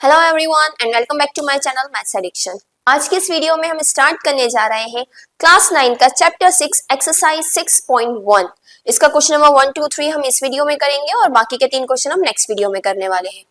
Hello everyone and welcome back to my channel maths addiction. आज की इस video में हम स्टार्ट करने जा रहे हैं क्लास 9 का चैप्टर 6 एक्सरसाइज 6.1। इसका क्वेश्चन नंबर 1, 2, 3 हम इस वीडियो में करेंगे और बाकी के 3 क्वेश्चन हम नेक्स्ट वीडियो में करने वाले हैं।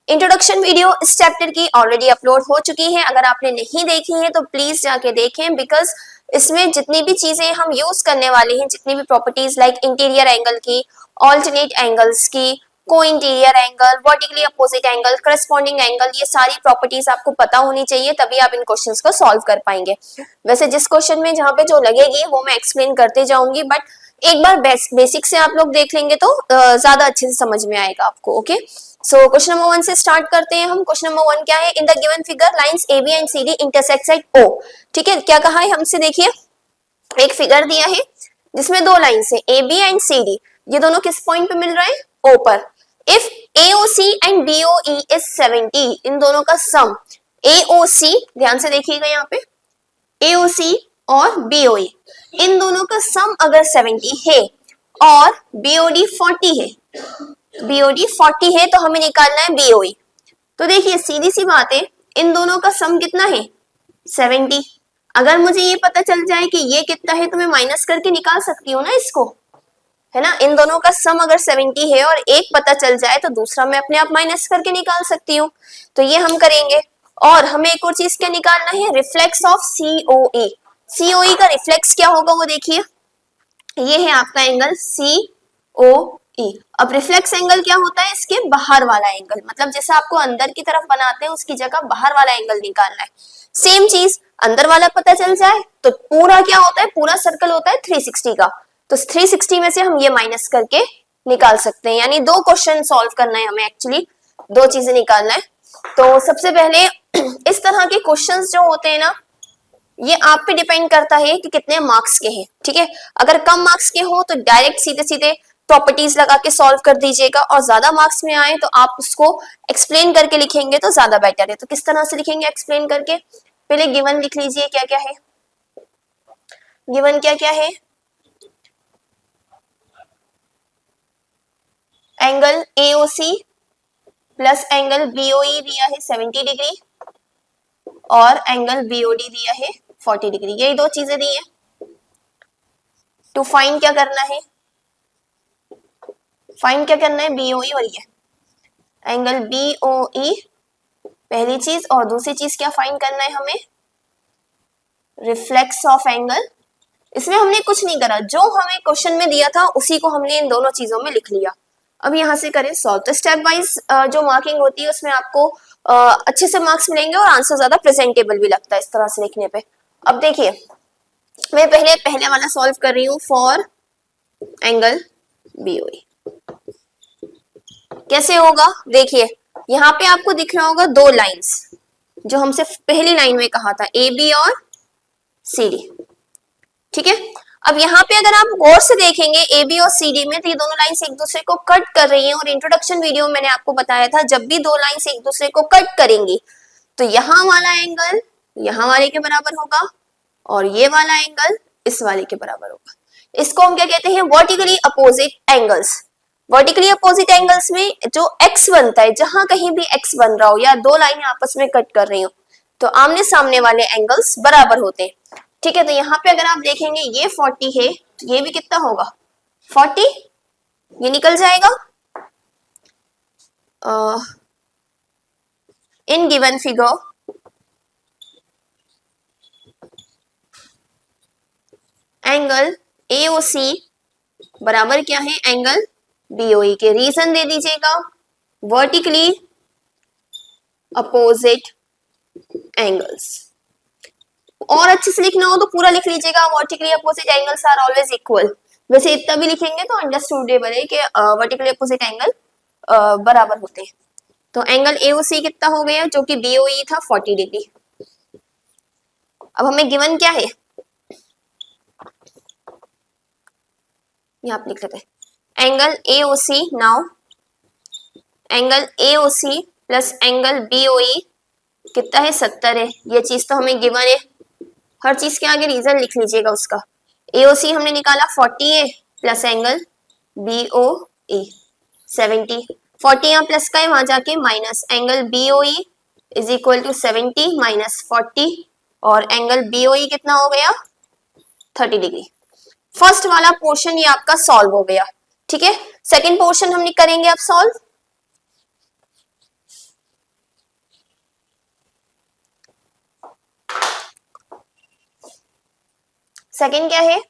इंट्रोडक्शन वीडियो इस चैप्टर की ऑलरेडी अपलोड हो चुकी है। अगर आपने नहीं देखी है तो प्लीज जाके देखें, बिकॉज इसमें जितनी भी चीजें हम यूज करने वाले हैं, जितनी भी प्रॉपर्टीज लाइक इंटीरियर एंगल की, ऑल्टरनेट एंगल्स की, को interior angle, vertically opposite angle, corresponding angle, ये सारी प्रॉपर्टीज आपको पता होनी चाहिए, तभी आप इन क्वेश्चंस को सॉल्व कर पाएंगे। वैसे जिस क्वेश्चन में जहां पे जो लगेगी वो मैं एक्सप्लेन करते जाऊंगी, बट एक बार बेसिक से आप लोग देख लेंगे तो ज्यादा अच्छे से समझ में आएगा आपको। ओके, सो क्वेश्चन नंबर 1 से स्टार्ट करते हैं हम। क्वेश्चन नंबर 1 क्या है? In the given figure lines AB and CD intersect at O। ठीक है, क्या कहा है हमसे? देखिए, एक फिगर दिया है जिसमें दो लाइंस है AB एंड CD, ये दोनों किस पॉइंट पे मिल रहे हैं? O पर। If AOC and BOE is 70, इन दोनों का सम AOC, ध्यान से देखिएगा यहाँ पे, AOC और BOE, इन दोनों का सम अगर 70 है और BOD 40 है, BOD 40 है तो हमें निकालना है BOE। तो देखिए सीधी सी बात है, इन दोनों का सम कितना है? 70। अगर मुझे ये पता चल जाए कि ये कितना है तो मैं माइनस करके निकाल सकती हूँ ना इसको, है ना। इन दोनों का सम अगर 70 है और एक पता चल जाए तो दूसरा मैं अपने आप माइनस करके निकाल सकती हूँ, तो ये हम करेंगे। और हमें एक और चीज क्या निकालना है? Reflex of COE। COE का रिफ्लेक्स क्या होगा वो देखिए, ये है आपका एंगल COE। अब रिफ्लेक्स एंगल क्या होता है? इसके बाहर वाला एंगल, मतलब जैसे आपको अंदर की तरफ बनाते हैं उसकी जगह बाहर वाला एंगल निकालना है। सेम चीज अंदर वाला पता चल जाए तो पूरा क्या होता है? पूरा सर्कल होता है 360 का, तो 360 में से हम ये माइनस करके निकाल सकते हैं। यानी दो क्वेश्चन सॉल्व करना है हमें, एक्चुअली दो चीजें निकालना है। तो सबसे पहले इस तरह के क्वेश्चंस जो होते हैं ना, ये आप पे डिपेंड करता है कि कितने मार्क्स के हैं। ठीक है, अगर कम मार्क्स के हो तो डायरेक्ट सीधे सीधे प्रॉपर्टीज लगा के सॉल्व कर दीजिएगा, और ज्यादा मार्क्स में आए तो आप उसको एक्सप्लेन करके लिखेंगे तो ज्यादा बेटर है। तो किस तरह से लिखेंगे एक्सप्लेन करके? पहले गिवन लिख लीजिए, क्या क्या है गिवन, क्या क्या है? Angle AOC plus angle BOE दिया है 70 डिग्री और एंगल BOD दिया है 40 डिग्री, यही दो चीजें दी है। टू फाइंड क्या करना है? फाइंड क्या करना है? BOE और ये एंगल BOE पहली चीज, और दूसरी चीज क्या फाइंड करना है हमें? Reflex of angle. इसमें हमने कुछ नहीं करा, जो हमें क्वेश्चन में दिया था उसी को हमने इन दोनों चीजों में लिख लिया। अब यहाँ से करें सॉल्व, तो स्टेप वाइज जो मार्किंग होती है उसमें आपको अच्छे से मार्क्स मिलेंगे और आंसर ज्यादा प्रेजेंटेबल भी लगता है इस तरह से लिखने पे। अब देखिए, मैं पहले वाला सॉल्व कर रही हूँ फॉर एंगल BOE। कैसे होगा? देखिए यहाँ पे आपको दिख रहा होगा दो लाइंस, जो हमसे पहली लाइन में कहा था AB और CD। ठीक है, अब यहाँ पे अगर आप गौर से देखेंगे AB और CD में, तो ये दोनों लाइंस एक दूसरे को कट कर रही हैं, और इंट्रोडक्शन वीडियो में मैंने आपको बताया था जब भी दो लाइंस एक दूसरे को कट करेंगी तो यहाँ वाला एंगल यहाँ वाले के बराबर होगा और ये वाला एंगल इस वाले के बराबर होगा। इसको हम क्या कहते हैं? Vertically opposite angles. Vertically opposite angles में जो x बनता है, जहां कहीं भी x बन रहा हो या दो लाइनें आपस में कट कर रही हो, तो आमने सामने वाले एंगल्स बराबर होते हैं। ठीक है, तो यहाँ पे अगर आप देखेंगे ये 40 है तो ये भी कितना होगा? 40, ये निकल जाएगा। In given figure angle AOC बराबर क्या है? एंगल BOE के। रीजन दे दीजिएगा, वर्टिकली अपोजिट एंगल्स। और अच्छे से लिखना हो तो पूरा लिख लीजिएगा, vertically opposite angles are always equal. वैसे इतना भी लिखेंगे तो अंडरस्टूडेबल है कि वर्टिकली अपोजिट एंगल बराबर होते हैं। तो एंगल AOC कितना हो गया, जो कि BOE था 40 डिग्री। अब हमें गिवन क्या है, यहाँ पे लिख लेते हैं angle AOC। Now angle AOC plus angle BOE कितना है? 70 है। ये चीज तो हमें गिवन है, हर चीज के आगे रीजन लिख लीजिएगा उसका। AOC हमने निकाला 40 है प्लस एंगल BOE 70, 40 यहाँ प्लस का है, वहां जाके minus, angle BOE is equal to 70 minus 40 और एंगल BOE कितना हो गया 30 डिग्री। फर्स्ट वाला पोर्शन ये आपका सॉल्व हो गया। ठीक है, सेकेंड पोर्शन हम करेंगे अब सॉल्व। सेकेंड क्या है,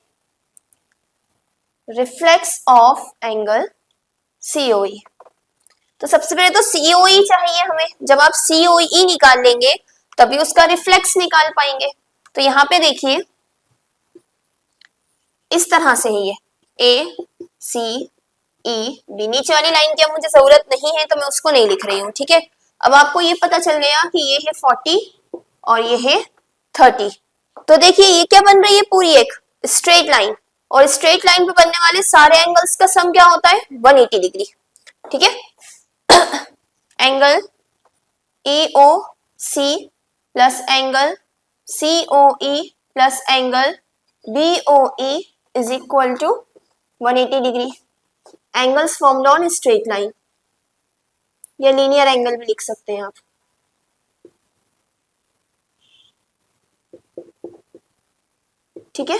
रिफ्लेक्स ऑफ एंगल COE। तो सबसे पहले तो COE चाहिए हमें, जब आप COE निकाल लेंगे तभी उसका रिफ्लेक्स निकाल पाएंगे। तो यहां पे देखिए इस तरह से ही है ACEB, नीचे वाली लाइन की अब मुझे जरूरत नहीं है तो मैं उसको नहीं लिख रही हूँ। ठीक है, अब आपको ये पता चल गया कि ये है 40 और ये है 30। तो देखिए ये क्या बन रही है, पूरी एक स्ट्रेट लाइन, और स्ट्रेट लाइन पे बनने वाले सारे एंगल्स का सम क्या होता है 180 डिग्री। ठीक है, angle EOC plus angle COE plus angle BOE is equal to 180 degree. Angles formed on straight line, या लीनियर एंगल भी लिख सकते हैं आप। ठीक है,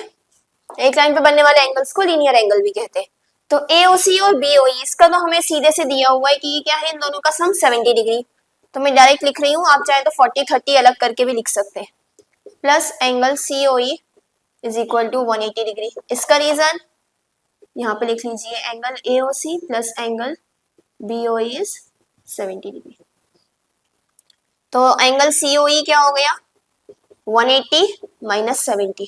एक लाइन पे बनने वाले एंगल्स को लीनियर एंगल भी कहते हैं। तो AOC और BOE इसका तो हमें सीधे से दिया हुआ है कि ये क्या है, इन दोनों का सम 70 डिग्री। तो मैं डायरेक्ट लिख रही हूँ, आप चाहे तो 40-30 अलग करके भी लिख सकते हैं। Plus angle COE is equal to 180 degree. इसका रीजन यहाँ पे लिख लीजिए, angle AOC plus angle BOE is 70 degree. तो एंगल COE क्या हो गया 180 माइनस 70।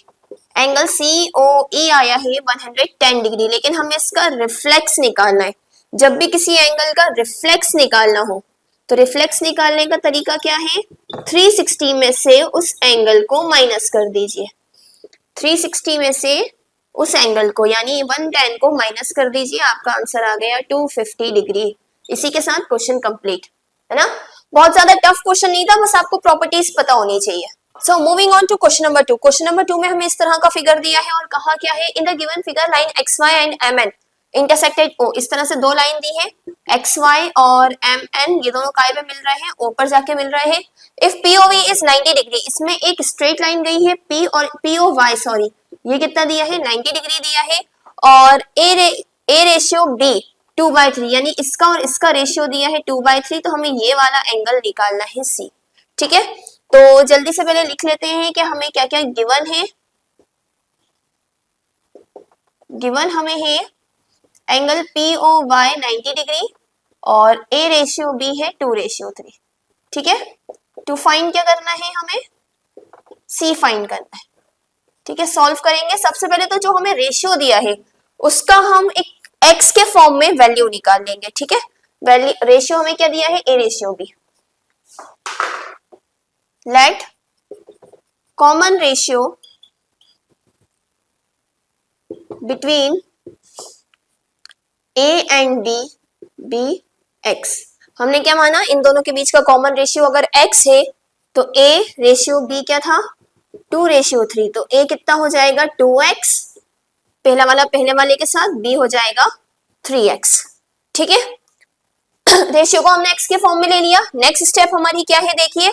एंगल COE आया है 110 डिग्री, लेकिन हमें इसका रिफ्लेक्स निकालना है। जब भी किसी एंगल का रिफ्लेक्स निकालना हो तो रिफ्लेक्स निकालने का तरीका क्या है, 360 में से उस एंगल को माइनस कर दीजिए। 360 में से उस एंगल को यानी 110 को माइनस कर दीजिए, आपका आंसर आ गया 250 डिग्री। इसी के साथ क्वेश्चन कंप्लीट है ना। बहुत ज्यादा टफ क्वेश्चन नहीं था, बस आपको प्रॉपर्टीज पता होनी चाहिए। So moving on to question number 2। Question number 2 में हमें इस तरह का फिगर दिया है और कहा क्या है, in the given figure line XY and MN intersected O। इस तरह से दो लाइन दी है, XY और MN, ये दोनों काय पे मिल रहे हैं, O पर जाके मिल रहे हैं। इफ POV इज 90 डिग्री, इसमें एक स्ट्रेट लाइन गई है P और POY, सॉरी ये कितना दिया है 90 डिग्री दिया है, और A रेशियो B 2/3, यानी इसका और इसका रेशियो दिया है 2/3। तो हमें ये वाला एंगल निकालना है C। ठीक है, तो जल्दी से पहले लिख लेते हैं कि हमें क्या क्या गिवन है। गिवन हमें है एंगल POY 90 डिग्री और A रेशियो B है 2/3। ठीक है, टू फाइंड क्या करना है, हमें C फाइंड करना है। ठीक है, सॉल्व करेंगे। सबसे पहले तो जो हमें रेशियो दिया है उसका हम एक x के फॉर्म में वैल्यू निकाल लेंगे। ठीक है, वैल्यू रेशियो हमें क्या दिया है, A ratio B। Late common ratio between A and B be x। हमने क्या माना, इन दोनों के बीच का कॉमन रेशियो अगर x है तो A रेशियो B क्या था 2/3। तो A कितना हो जाएगा 2x, पहला वाला पहले वाले के साथ, B हो जाएगा 3x। ठीक है, रेशियो को हमने x के फॉर्म में ले लिया। नेक्स्ट स्टेप हमारी क्या है, देखिए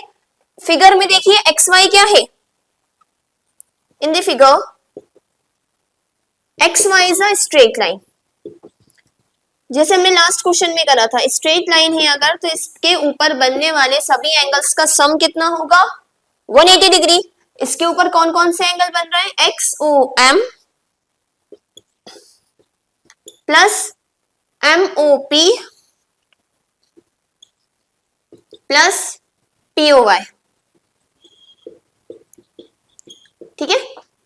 फिगर में देखिए XY क्या है, in the figure XY is a straight line. जैसे हमने लास्ट क्वेश्चन में करा था, स्ट्रेट लाइन है अगर तो इसके ऊपर बनने वाले सभी एंगल्स का सम कितना होगा 180 डिग्री। इसके ऊपर कौन कौन से एंगल बन रहे हैं, XOM plus MOP plus POY। ठीक है,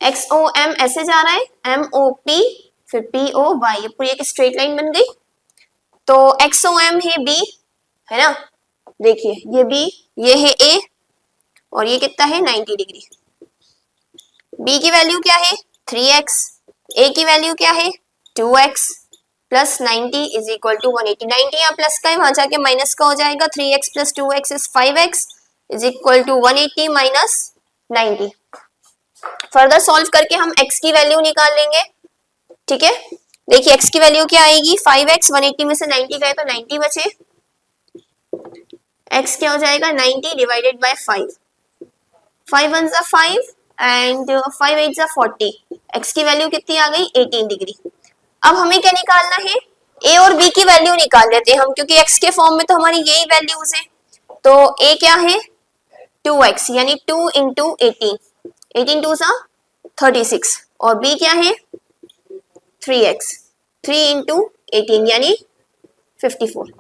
XOM ऐसे जा रहा है, MOP फिर POY, ये पूरी एक स्ट्रेट लाइन बन गई। तो XOM है B है ना, देखिए ये B, ये है A और ये कितना है 90 डिग्री। B की वैल्यू क्या है 3x, A की वैल्यू क्या है 2x plus 90 is equal to 180। 90 यहाँ प्लस का है, वहां जाके माइनस का हो जाएगा। 3x plus 2x is 5x is equal to 180 minus 90। Further solve करके हम x की वैल्यू निकाल लेंगे। ठीक है, देखिए x की वैल्यू क्या आएगी 5x, 180 में से 90 गए तो 90 बचे। x क्या हो जाएगा 90 डिवाइडेड बाय 5, 5 1 जा 5 एंड 5 8 जा 40, x की वैल्यू कितनी आ गई 18 डिग्री। अब हमें क्या निकालना है, a और b की वैल्यू निकाल लेते हैं हम, क्योंकि x के फॉर्म में तो हमारी यही वैल्यूज है। तो a क्या है 2x यानी 2 इंटू 18, 18 2 सा 36, और b क्या है 3x, 3 इंटू 18 यानी 54।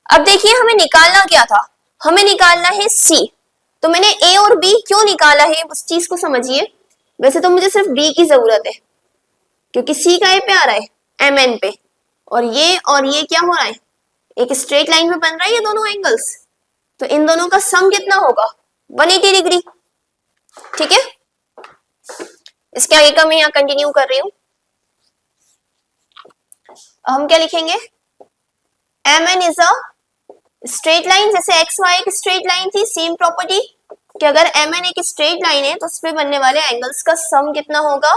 अब देखिए हमें निकालना क्या था, हमें निकालना है c। तो मैंने a और b क्यों निकाला है उस चीज को समझिए। वैसे तो मुझे सिर्फ b की जरूरत है, क्योंकि c का पे आ रहा है mn पे, और ये क्या हो रहा है, एक स्ट्रेट लाइन में बन रहा है ये दोनों एंगल्स, तो इन दोनों का सम कितना होगा 180 डिग्री। ठीक है, इसके आगे का मैं यहाँ कंटिन्यू कर रही हूं। हम क्या लिखेंगे, mn is a straight line, जैसे एक्स वाई एक स्ट्रेट लाइन थी, सेम प्रॉपर्टी कि अगर mn एक स्ट्रेट लाइन है तो उस पे बनने वाले एंगल्स का सम कितना होगा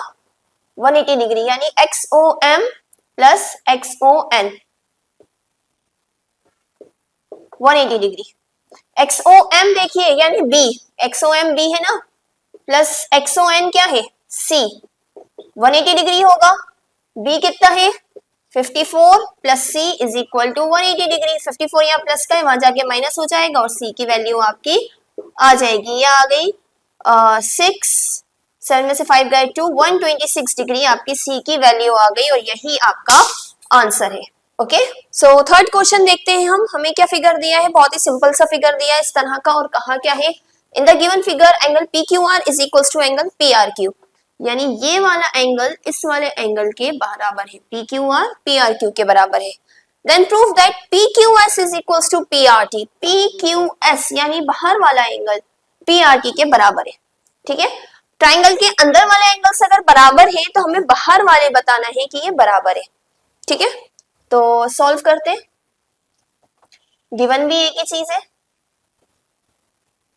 180 डिग्री, यानी XOM plus XON 180 degree. XOM देखिए यानी B, XOM B है ना, प्लस XON क्या है C, 180 डिग्री होगा। B कितना है 54 plus C is equal to 180 degree. 54 यहाँ प्लस का है, वहां जाके माइनस हो जाएगा और C की वैल्यू आपकी आ जाएगी, ये आ गई 6, 7 में से 5 गए 2, 126 डिग्री आपकी C की वैल्यू आ गई, और यही आपका आंसर है। ओके, सो थर्ड क्वेश्चन देखते हैं हम, हमें क्या फिगर दिया है, बहुत ही सिंपल सा फिगर दिया है इस तरह का, और कहा क्या है, in the given figure angle PQR is equals to angle PRQ, यानी ये वाला एंगल इस वाले एंगल के बराबर है, PQR PRQ के बराबर है। Then prove that PQS is equals to PRT, PQS यानी बाहर वाला एंगल PRT के बराबर है। ठीक है, ट्राइंगल के अंदर वाले एंगल्स अगर बराबर है तो हमें बाहर वाले बताना है कि ये बराबर है। ठीक है, तो सॉल्व करते हैं। गिवन भी एक ही चीज है,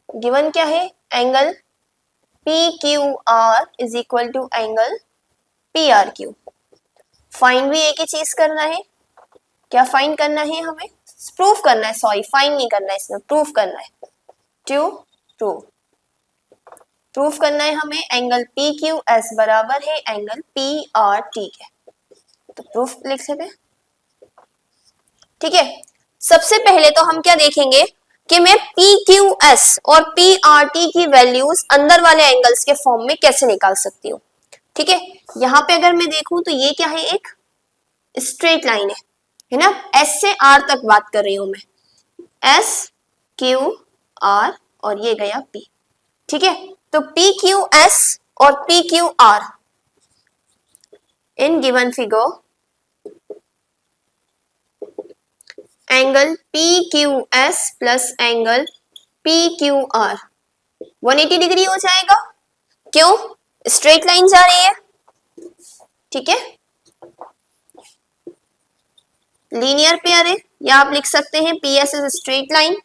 गिवन क्या है, angle PQR is equal to angle PRQ। Find भी एक ही चीज करना है, क्या फाइंड करना है, हमें प्रूफ करना है, सॉरी फाइंड नहीं करना है, इसमें प्रूफ करना है, टू प्रूफ करना है हमें एंगल PQS बराबर है एंगल PRT के। तो प्रूफ लिख लेते हैं। ठीक है, सबसे पहले तो हम क्या देखेंगे कि मैं PQS और PRT की वैल्यूज अंदर वाले एंगल्स के फॉर्म में कैसे निकाल सकती हूँ। ठीक है, यहाँ पे अगर मैं देखूं तो ये क्या है, एक स्ट्रेट लाइन है ना, S से R तक बात कर रही हूं मैं, S Q R और ये गया P। ठीक है, तो PQS और PQR in given figure angle PQS plus angle PQR 180 degree हो जाएगा, क्यों, स्ट्रेट लाइन जा रही है। ठीक है, लीनियर पेयर है, या आप लिख सकते हैं PS इज स्ट्रेट लाइन,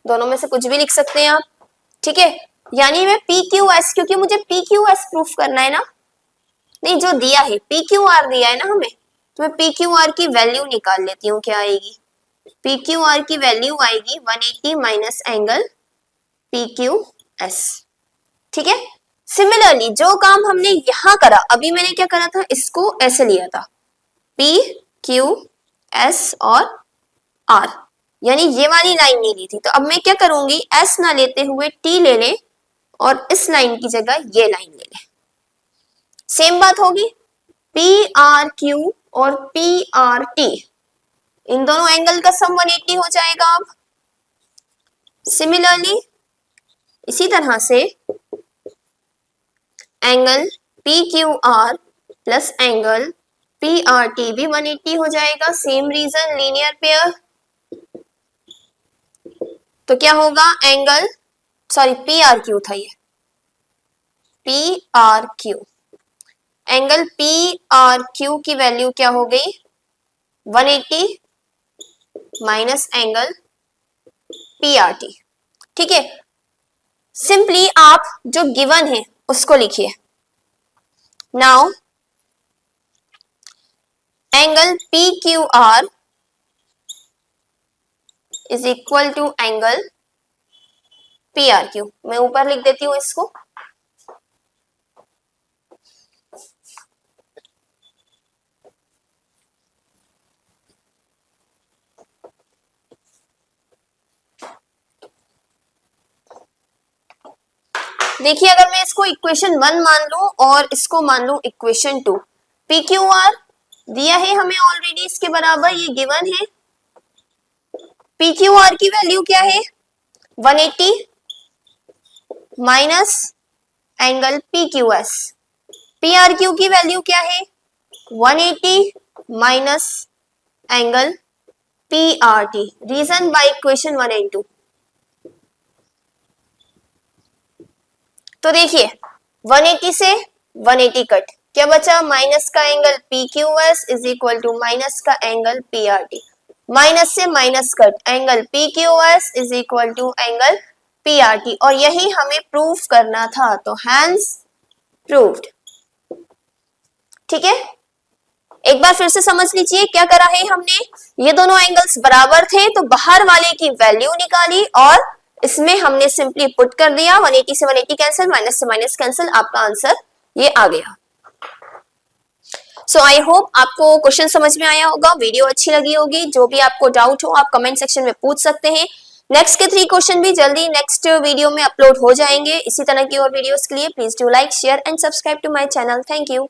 दोनों में से कुछ भी लिख सकते हैं आप। ठीक है, यानी मैं PQS, क्योंकि मुझे PQS प्रूफ करना है ना, नहीं जो दिया है PQR दिया है ना हमें, तो मैं PQR की वैल्यू निकाल लेती हूँ, क्या आएगी, PQR की वैल्यू आएगी 180 माइनस एंगल PQS। ठीक है, सिमिलरली जो काम हमने यहां करा, अभी मैंने क्या करा था, इसको ऐसे लिया था PQS और R, यानी ये वाली लाइन नहीं ली थी, तो अब मैं क्या करूंगी, S ना लेते हुए T ले ले और इस लाइन की जगह ये लाइन ले ले, सेम बात होगी, PRQ और PRT इन दोनों एंगल का सम 180 हो जाएगा। अब सिमिलरली इसी तरह से angle PQR plus angle PRT भी 180 हो जाएगा, सेम रीजन, लीनियर पेयर। तो क्या होगा, एंगल सॉरी PRQ था ये, PRQ एंगल PRQ की वैल्यू क्या हो गई 180 माइनस एंगल PRT। ठीक है, सिंपली आप जो गिवन है उसको लिखिए। Now angle PQR is equal to angle P R Q. मैं ऊपर लिख देती हूँ इसको। देखिए अगर मैं इसको इक्वेशन 1 मान लूं और इसको मान लूं इक्वेशन 2, पी क्यू आर दिया है हमें ऑलरेडी, इसके बराबर ये गिवन है। पी क्यू आर की वैल्यू क्या है 180 minus angle P Q S. P R Q की वैल्यू क्या है 180 minus angle P R T. Reason by equation 1 and 2। तो देखिए 180 से 180 कट, क्या बचा माइनस का angle P Q S is equal to minus का angle P R T. Minus से minus cut, angle P Q S is equal to angle P R T, और यही हमें प्रूफ करना था, तो हैंस प्रूव्ड। ठीक है, एक बार फिर से समझ लीजिए क्या करा है हमने। ये दोनों एंगल्स बराबर थे तो बाहर वाले की वैल्यू निकाली और इसमें हमने सिंपली पुट कर दिया। 180 से 180 कैंसिल, माइनस से माइनस कैंसिल, आपका आंसर ये आ गया। सो आई होप आपको क्वेश्चन समझ में आया होगा, वीडियो अच्छी लगी होगी। जो भी आपको डाउट हो आप कमेंट सेक्शन में पूछ सकते हैं। नेक्स्ट के 3 क्वेश्चन भी जल्दी नेक्स्ट वीडियो में अपलोड हो जाएंगे। इसी तरह की और वीडियोस के लिए please do like, share and subscribe to my channel. Thank you.